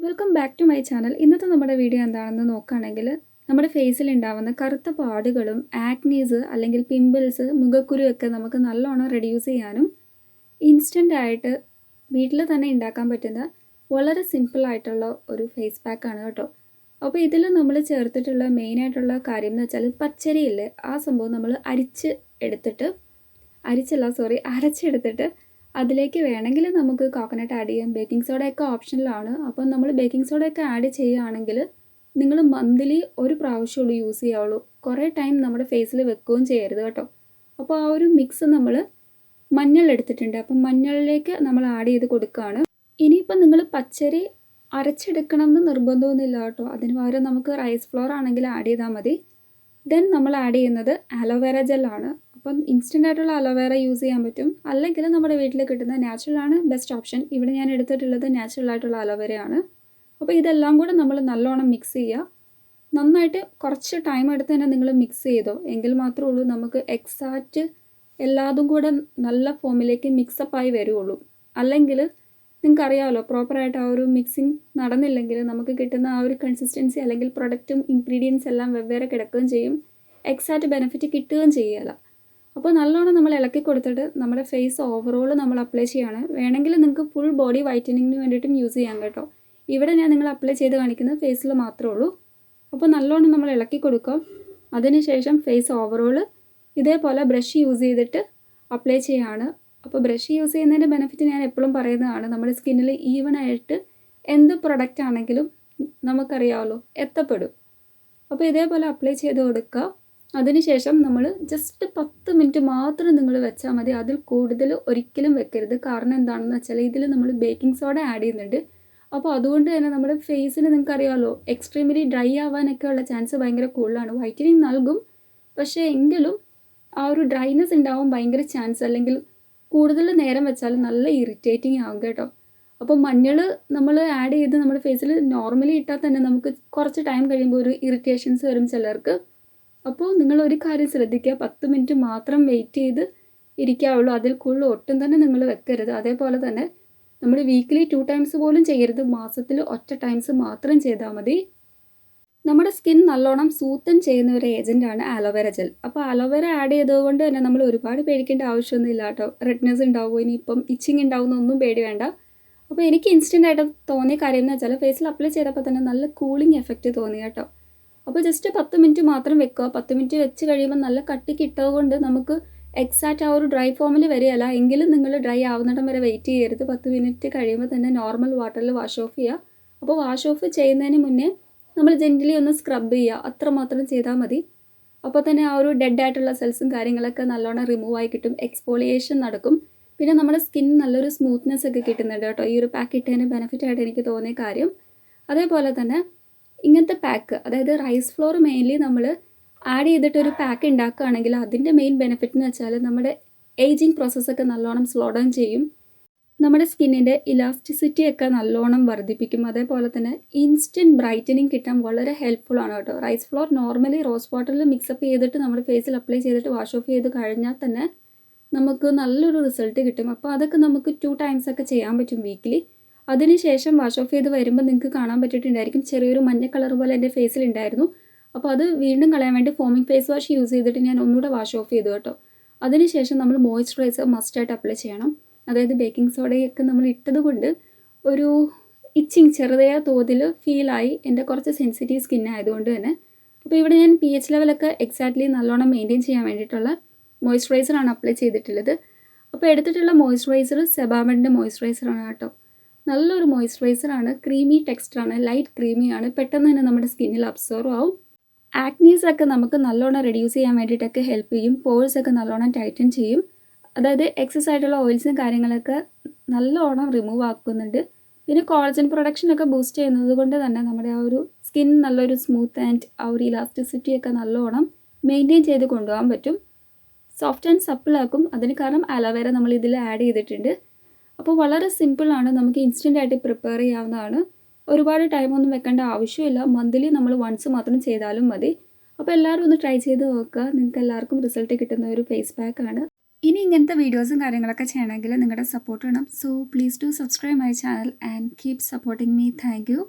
Welcome back to my channel. ഇന്നത്തെ നമ്മുടെ video എന്താണെന്ന് നോക്കുകയാണെങ്കിൽ നമ്മുടെ ഫേസിൽ ഉണ്ടാവുന്ന കറുത്ത പാടുകളും ആക്നീസ് അല്ലെങ്കിൽ പിമ്പിൾസ് മുഖക്കുരു ഒക്കെ നമുക്ക് നല്ലോണം റെഡ്യൂസ് ചെയ്യാനും ഇൻസ്റ്റൻ്റ് ആയിട്ട് വീട്ടിൽ തന്നെ ഉണ്ടാക്കാൻ പറ്റുന്ന വളരെ സിമ്പിളായിട്ടുള്ള ഒരു ഫേസ് പാക്കാണ് കേട്ടോ. അപ്പോൾ ഇതിൽ നമ്മൾ ചേർത്തിട്ടുള്ള മെയിനായിട്ടുള്ള കാര്യം എന്ന് വെച്ചാൽ പച്ചരിയില്ലേ, ആ സംഭവം നമ്മൾ അരച്ചെടുത്തിട്ട് അതിലേക്ക് വേണമെങ്കിൽ നമുക്ക് കോക്കനട്ട് ആഡ് ചെയ്യാം. ബേക്കിംഗ് സോഡയൊക്കെ ഓപ്ഷനിലാണ്. അപ്പം നമ്മൾ ബേക്കിംഗ് സോഡയൊക്കെ ആഡ് ചെയ്യുകയാണെങ്കിൽ നിങ്ങൾ മന്ത്ലി ഒരു പ്രാവശ്യമുള്ളൂ യൂസ് ചെയ്യാവുള്ളൂ. കുറേ ടൈം നമ്മുടെ ഫേസിൽ വെക്കുകയും ചെയ്യരുത് കേട്ടോ. അപ്പോൾ ആ ഒരു മിക്സ് നമ്മൾ മഞ്ഞൾ എടുത്തിട്ടുണ്ട്. അപ്പം മഞ്ഞളിലേക്ക് നമ്മൾ ആഡ് ചെയ്ത് കൊടുക്കുകയാണ്. ഇനിയിപ്പം നിങ്ങൾ പച്ചരി അരച്ചെടുക്കണം എന്ന് നിർബന്ധമൊന്നുമില്ല കേട്ടോ. അതിന് പകരം നമുക്ക് റൈസ് ഫ്ലോർ ആണെങ്കിൽ ആഡ് ചെയ്താൽ മതി. ദെൻ നമ്മൾ ആഡ് ചെയ്യുന്നത് അലോവേര ജെല്ലാണ്. അപ്പം ഇൻസ്റ്റൻ്റ് ആയിട്ടുള്ള അലോവേര യൂസ് ചെയ്യാൻ പറ്റും, അല്ലെങ്കിൽ നമ്മുടെ വീട്ടിൽ കിട്ടുന്ന നാച്ചുറലാണ് ബെസ്റ്റ് ഓപ്ഷൻ. ഇവിടെ ഞാൻ എടുത്തിട്ടുള്ളത് നാച്ചുറൽ ആയിട്ടുള്ള അലോവേരയാണ്. അപ്പോൾ ഇതെല്ലാം കൂടെ നമ്മൾ നല്ലോണം മിക്സ് ചെയ്യുക. നന്നായിട്ട് കുറച്ച് ടൈം എടുത്ത് തന്നെ നിങ്ങൾ മിക്സ് ചെയ്തോ, എങ്കിൽ മാത്രമേ ഉള്ളൂ നമുക്ക് എക്സാക്റ്റ് എല്ലാതും കൂടെ നല്ല ഫോമിലേക്ക് മിക്സപ്പായി വരുള്ളൂ. അല്ലെങ്കിൽ നിങ്ങൾക്കറിയാമല്ലോ, പ്രോപ്പറായിട്ട് ആ ഒരു മിക്സിങ് നടന്നില്ലെങ്കിൽ നമുക്ക് കിട്ടുന്ന ആ ഒരു കൺസിസ്റ്റൻസി അല്ലെങ്കിൽ പ്രൊഡക്റ്റും ഇൻഗ്രീഡിയൻസ് എല്ലാം വെവ്വേറെ കിടക്കുകയും ചെയ്യും, എക്സാക്റ്റ് ബെനിഫിറ്റ് കിട്ടുകയും ചെയ്യുകയില്ല. അപ്പോൾ നല്ലോണം നമ്മൾ ഇളക്കി കൊടുത്തിട്ട് നമ്മുടെ ഫേസ് ഓവറോൾ നമ്മൾ അപ്ലൈ ചെയ്യുകയാണ്. വേണമെങ്കിൽ നിങ്ങൾക്ക് ഫുൾ ബോഡി വൈറ്റനിങ്ങിന് വേണ്ടിയിട്ടും യൂസ് ചെയ്യാം കേട്ടോ. ഇവിടെ ഞാൻ നിങ്ങൾ അപ്ലൈ ചെയ്ത് കാണിക്കുന്നത് ഫേസിൽ മാത്രമേ ഉള്ളൂ. അപ്പോൾ നല്ലോണം നമ്മൾ ഇളക്കി കൊടുക്കുക. അതിനുശേഷം ഫേസ് ഓവറോൾ ഇതേപോലെ ബ്രഷ് യൂസ് ചെയ്തിട്ട് അപ്ലൈ ചെയ്യുകയാണ്. അപ്പോൾ ബ്രഷ് യൂസ് ചെയ്യുന്നതിൻ്റെ ബെനിഫിറ്റ് ഞാൻ എപ്പോഴും പറയുന്നതാണ്, നമ്മുടെ സ്കിന്നിൽ ഈവനായിട്ട് എന്ത് പ്രൊഡക്റ്റ് ആണെങ്കിലും നമുക്കറിയാമല്ലോ എത്തപ്പെടും. അപ്പോൾ ഇതേപോലെ അപ്ലൈ ചെയ്ത് കൊടുക്കുക. അതിനുശേഷം നമ്മൾ ജസ്റ്റ് 10 മിനിറ്റ് മാത്രം നിങ്ങൾ വെച്ചാൽ മതി. അതിൽ കൂടുതൽ ഒരിക്കലും വെക്കരുത്. കാരണം എന്താണെന്ന് വെച്ചാൽ ഇതിൽ നമ്മൾ ബേക്കിംഗ് സോഡ ആഡ് ചെയ്യുന്നുണ്ട്. അപ്പോൾ അതുകൊണ്ട് തന്നെ നമ്മുടെ ഫേസിന് നിങ്ങൾക്കറിയാമല്ലോ എക്സ്ട്രീംലി ഡ്രൈ ആവാനൊക്കെ ഉള്ള ചാൻസ് ഭയങ്കര കൂടുതലാണ്. വൈറ്റനിങ് നൽകും, പക്ഷേ എങ്കിലും ആ ഒരു ഡ്രൈനെസ് ഉണ്ടാവാൻ ഭയങ്കര ചാൻസ്, അല്ലെങ്കിൽ കൂടുതൽ നേരം വെച്ചാൽ നല്ല ഇറിറ്റേറ്റിംഗ് ആകും കേട്ടോ. അപ്പോൾ മഞ്ഞൾ നമ്മൾ ആഡ് ചെയ്ത് നമ്മുടെ ഫേസിൽ നോർമലി ഇട്ടാൽ തന്നെ നമുക്ക് കുറച്ച് ടൈം കഴിയുമ്പോൾ ഒരു ഇറിറ്റേഷൻസ് വരും ചിലർക്ക്. അപ്പോൾ നിങ്ങൾ ഒരു കാര്യം ശ്രദ്ധിക്കുക, 10 മിനിറ്റ് മാത്രം വെയിറ്റ് ചെയ്ത് ഇരിക്കാവുള്ളൂ. അതിൽ കൂടുതൽ ഒട്ടും തന്നെ നിങ്ങൾ വെക്കരുത്. അതേപോലെ തന്നെ നമ്മൾ വീക്കിലി 2 ടൈംസ് പോലും ചെയ്യരുത്, മാസത്തിൽ ഒറ്റ ടൈംസ് മാത്രം ചെയ്താൽ മതി. നമ്മുടെ സ്കിൻ നല്ലോണം സൂത്തൻ ചെയ്യുന്ന ഒരു ഏജൻറ്റാണ് അലോവേര ജെൽ. അപ്പോൾ അലോവേര ആഡ് ചെയ്തതുകൊണ്ട് തന്നെ നമ്മൾ ഒരുപാട് പേടിക്കേണ്ട ആവശ്യമൊന്നുമില്ല കേട്ടോ. റെഡ്നെസ് ഉണ്ടാവുമോ, ഇനിയിപ്പം ഇച്ചിങ് ഉണ്ടാവുമെന്നൊന്നും പേടി വേണ്ട. അപ്പോൾ എനിക്ക് ഇൻസ്റ്റൻ്റ് ആയിട്ട് തോന്നിയ കാര്യം എന്ന് വെച്ചാൽ ഫേസിൽ അപ്ലൈ ചെയ്തപ്പോൾ തന്നെ നല്ല കൂളിംഗ് എഫക്റ്റ് തോന്നി കേട്ടോ. അപ്പോൾ ജസ്റ്റ് 10 മിനിറ്റ് മാത്രം വെക്കുക. 10 മിനിറ്റ് വെച്ച് കഴിയുമ്പോൾ നല്ല കട്ടിക്ക് ഇട്ടതുകൊണ്ട് നമുക്ക് എക്സാക്റ്റ് ആ ഒരു ഡ്രൈ ഫോമിൽ വരികയല്ല. എങ്കിലും നിങ്ങൾ ഡ്രൈ ആവുന്നിടം വരെ വെയിറ്റ് ചെയ്യരുത്. 10 മിനിറ്റ് കഴിയുമ്പോൾ തന്നെ നോർമൽ വാട്ടറിൽ വാഷ് ഓഫ് ചെയ്യുക. അപ്പോൾ വാഷ് ഓഫ് ചെയ്യുന്നതിന് മുന്നേ നമ്മൾ ജെൻ്റലി ഒന്ന് സ്ക്രബ് ചെയ്യുക, അത്രമാത്രം ചെയ്താൽ മതി. അപ്പോൾ തന്നെ ആ ഒരു ഡെഡ് ആയിട്ടുള്ള സെൽസും കാര്യങ്ങളൊക്കെ നല്ലോണം റിമൂവ് ആയി കിട്ടും, എക്സ്ഫോളിയേഷൻ നടക്കും. പിന്നെ നമ്മുടെ സ്കിൻ നല്ലൊരു സ്മൂത്ത്നെസ് ഒക്കെ കിട്ടുന്നുണ്ട് കേട്ടോ. ഈ ഒരു പാക്ക് ഇട്ടതിന് ബെനിഫിറ്റ് ആയിട്ട് എനിക്ക് തോന്നിയ കാര്യം. അതേപോലെ തന്നെ ഇങ്ങനത്തെ പാക്ക്, അതായത് റൈസ് ഫ്ലോർ മെയിൻലി നമ്മൾ ആഡ് ചെയ്തിട്ടൊരു പാക്ക് ഉണ്ടാക്കുകയാണെങ്കിൽ അതിൻ്റെ മെയിൻ ബെനിഫിറ്റ് എന്ന് വെച്ചാൽ നമ്മുടെ ഏജിങ് പ്രോസസ്സൊക്കെ നല്ലോണം സ്ലോ ഡൗൺ ചെയ്യും, നമ്മുടെ സ്കിന്നിൻ്റെ ഇലാസ്റ്റിസിറ്റി ഒക്കെ നല്ലോണം വർദ്ധിപ്പിക്കും. അതേപോലെ തന്നെ ഇൻസ്റ്റൻറ്റ് ബ്രൈറ്റനിങ് കിട്ടാൻ വളരെ ഹെൽപ്ഫുൾ ആണ് കേട്ടോ. റൈസ് ഫ്ലോർ നോർമലി റോസ് വാട്ടറിൽ മിക്സപ്പ് ചെയ്തിട്ട് നമ്മുടെ ഫേസിൽ അപ്ലൈ ചെയ്തിട്ട് വാഷ് ഓഫ് ചെയ്ത് കഴിഞ്ഞാൽ തന്നെ നമുക്ക് നല്ലൊരു റിസൾട്ട് കിട്ടും. അപ്പോൾ അതൊക്കെ നമുക്ക് 2 ടൈംസ് ഒക്കെ ചെയ്യാൻ പറ്റും വീക്കിലി. അതിനുശേഷം വാഷ് ഓഫ് ചെയ്ത് വരുമ്പോൾ നിങ്ങൾക്ക് കാണാൻ പറ്റിയിട്ടുണ്ടായിരിക്കും ചെറിയൊരു മഞ്ഞ കളർ പോലെ എൻ്റെ ഫേസിൽ ഉണ്ടായിരുന്നു. അപ്പോൾ അത് വീണ്ടും കളയാൻ വേണ്ടി ഫോമിംഗ് ഫേസ് വാഷ് യൂസ് ചെയ്തിട്ട് ഞാൻ ഒന്നുകൂടെ വാഷ് ഓഫ് ചെയ്തു കേട്ടോ. അതിനുശേഷം നമ്മൾ മോയ്സ്ചറൈസർ മസ്റ്റായിട്ട് അപ്ലൈ ചെയ്യണം. അതായത് ബേക്കിംഗ് സോഡയൊക്കെ നമ്മൾ ഇട്ടത് കൊണ്ട് ഒരു ഇച്ചിങ് ചെറുതായ തോതിൽ ഫീലായി. എൻ്റെ കുറച്ച് സെൻസിറ്റീവ് സ്കിൻ ആയതുകൊണ്ട് തന്നെ. അപ്പോൾ ഇവിടെ ഞാൻ pH ലെവലൊക്കെ എക്സാക്ട്ലി നല്ലോണം മെയിൻറ്റെയിൻ ചെയ്യാൻ വേണ്ടിയിട്ടുള്ള മോയ്സ്ചറൈസറാണ് അപ്ലൈ ചെയ്തിട്ടുള്ളത്. അപ്പോൾ എടുത്തിട്ടുള്ള മോയ്സ്ചറൈസർ സെബാമെഡിൻ്റെ മോയ്സ്ചറൈസറാണ് കേട്ടോ. നല്ലൊരു മോയ്സ്ചറൈസറാണ്, ക്രീമി ടെക്സ്ചറാണ്, ലൈറ്റ് ക്രീമിയാണ്, പെട്ടെന്ന് തന്നെ നമ്മുടെ സ്കിന്നിൽ അബ്സോർവ് ആവും. ആക്നീസൊക്കെ നമുക്ക് നല്ലോണം റെഡ്യൂസ് ചെയ്യാൻ വേണ്ടിയിട്ടൊക്കെ ഹെൽപ്പ് ചെയ്യും. പോഴ്സൊക്കെ നല്ലോണം ടൈറ്റൻ ചെയ്യും. അതായത് എക്സസ് ആയിട്ടുള്ള ഓയിൽസും കാര്യങ്ങളൊക്കെ നല്ലോണം റിമൂവ് ആക്കുന്നുണ്ട്. പിന്നെ കോളജൻ പ്രൊഡക്ഷനൊക്കെ ബൂസ്റ്റ് ചെയ്യുന്നത് കൊണ്ട് തന്നെ നമ്മുടെ ആ ഒരു സ്കിൻ നല്ലൊരു സ്മൂത്ത് ആൻഡ് ആ ഒരു ഇലാസ്റ്റിസിറ്റി ഒക്കെ നല്ലോണം മെയിൻറ്റെയിൻ ചെയ്ത് കൊണ്ടുപോകാൻ പറ്റും. സോഫ്റ്റ് ആൻഡ് സപ്പിളാക്കും. അതിന് കാരണം അലോവേര നമ്മൾ ഇതിൽ ആഡ് ചെയ്തിട്ടുണ്ട്. അപ്പോൾ വളരെ സിമ്പിളാണ്, നമുക്ക് ഇൻസ്റ്റൻ്റ് ആയിട്ട് പ്രിപ്പയർ ചെയ്യാവുന്നതാണ്. ഒരുപാട് ടൈമൊന്നും വെക്കേണ്ട ആവശ്യമില്ല. മന്ത്ലി നമ്മൾ വൺസ് മാത്രം ചെയ്താലും മതി. അപ്പോൾ എല്ലാവരും ഒന്ന് ട്രൈ ചെയ്ത് നോക്കുക. നിങ്ങൾക്ക് എല്ലാവർക്കും റിസൾട്ട് കിട്ടുന്ന ഒരു ഫേസ് പാക്കാണ്. ഇനി ഇങ്ങനത്തെ വീഡിയോസും കാര്യങ്ങളൊക്കെ ചെയ്യണമെങ്കിൽ നിങ്ങളുടെ സപ്പോർട്ട് വേണം. So please do subscribe my channel and keep supporting me. Thank you.